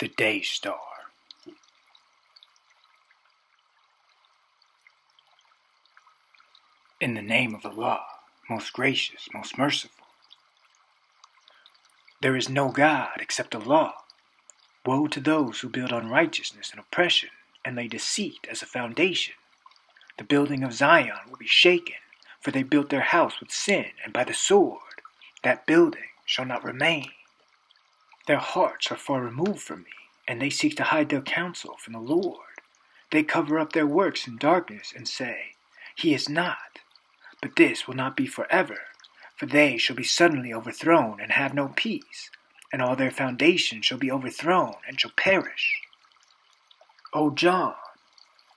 the day star. In the name of Allah, most gracious, most merciful. There is no God except Allah. Woe to those who build unrighteousness and oppression and lay deceit as a foundation. The building of Zion will be shaken, for they built their house with sin, and by the sword that building shall not remain. Their hearts are far removed from me, and they seek to hide their counsel from the Lord. They cover up their works in darkness and say, He is not. But this will not be forever, for they shall be suddenly overthrown and have no peace, and all their foundations shall be overthrown and shall perish. O John,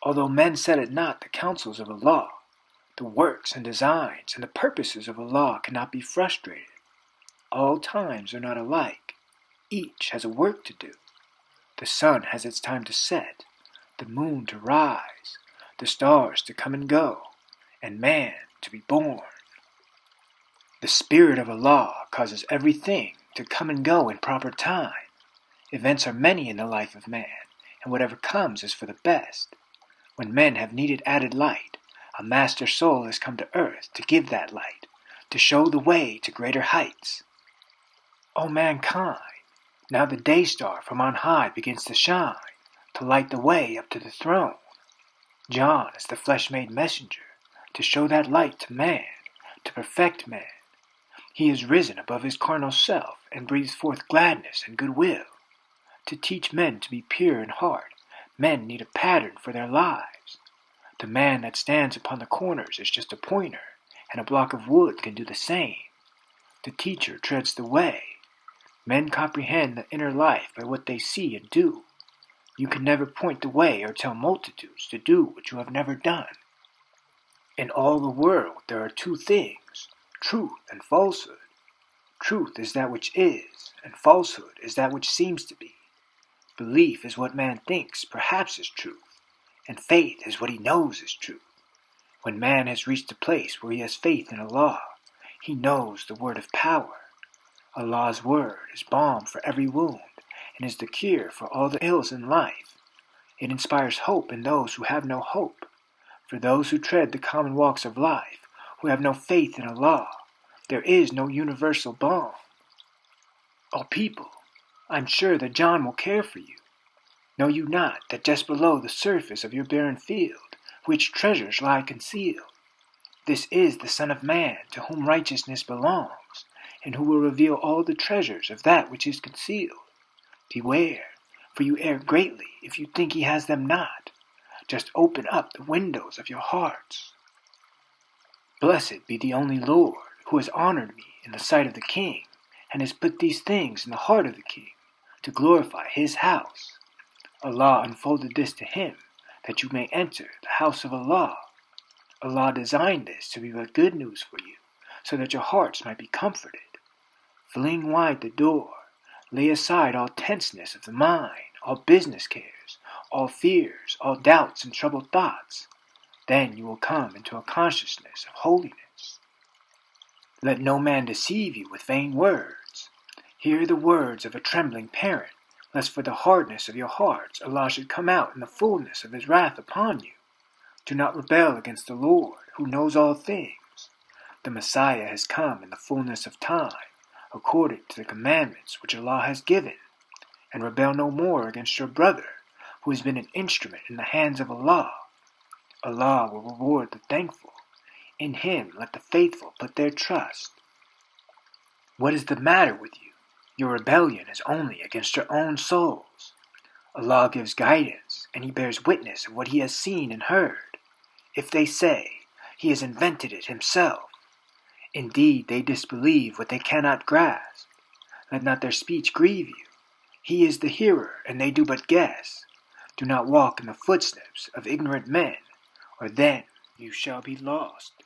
although men set at naught the counsels of Allah, the works and designs and the purposes of Allah cannot be frustrated. All times are not alike. Each has a work to do. The sun has its time to set, the moon to rise, the stars to come and go, and man to be born. The Spirit of Allah causes everything to come and go in proper time. Events are many in the life of man, and whatever comes is for the best. When men have needed added light, a master soul has come to earth to give that light, to show the way to greater heights. O mankind, now the day star from on high begins to shine, to light the way up to the throne. John is the flesh-made messenger, to show that light to man, to perfect man. He is risen above his carnal self and breathes forth gladness and goodwill. To teach men to be pure in heart, men need a pattern for their lives. The man that stands upon the corners is just a pointer, and a block of wood can do the same. The teacher treads the way. Men comprehend the inner life by what they see and do. You can never point the way or tell multitudes to do what you have never done. In all the world there are two things, truth and falsehood. Truth is that which is, and falsehood is that which seems to be. Belief is what man thinks perhaps is truth, and faith is what he knows is truth. When man has reached a place where he has faith in Allah, he knows the word of power. Allah's word is balm for every wound, and is the cure for all the ills in life. It inspires hope in those who have no hope. For those who tread the common walks of life, who have no faith in Allah, there is no universal balm. O people, I am sure that John will care for you. Know you not that just below the surface of your barren field, rich treasures lie concealed? This is the Son of Man, to whom righteousness belongs, and who will reveal all the treasures of that which is concealed. Beware, for you err greatly if you think he has them not. Just open up the windows of your hearts. Blessed be the only Lord, who has honored me in the sight of the king, and has put these things in the heart of the king, to glorify his house. Allah unfolded this to him, that you may enter the house of Allah. Allah designed this to be but good news for you, so that your hearts might be comforted. Fling wide the door, lay aside all tenseness of the mind, all business cares, all fears, all doubts and troubled thoughts. Then you will come into a consciousness of holiness. Let no man deceive you with vain words. Hear the words of a trembling parent, lest for the hardness of your hearts Allah should come out in the fullness of his wrath upon you. Do not rebel against the Lord, who knows all things. The Messiah has come in the fullness of time, according to the commandments which Allah has given. And rebel no more against your brother, who has been an instrument in the hands of Allah. Allah will reward the thankful. In him let the faithful put their trust. What is the matter with you? Your rebellion is only against your own souls. Allah gives guidance, and he bears witness of what he has seen and heard. If they say, he has invented it himself, indeed they disbelieve what they cannot grasp. Let not their speech grieve you. He is the hearer, and they do but guess. Do not walk in the footsteps of ignorant men, or then you shall be lost.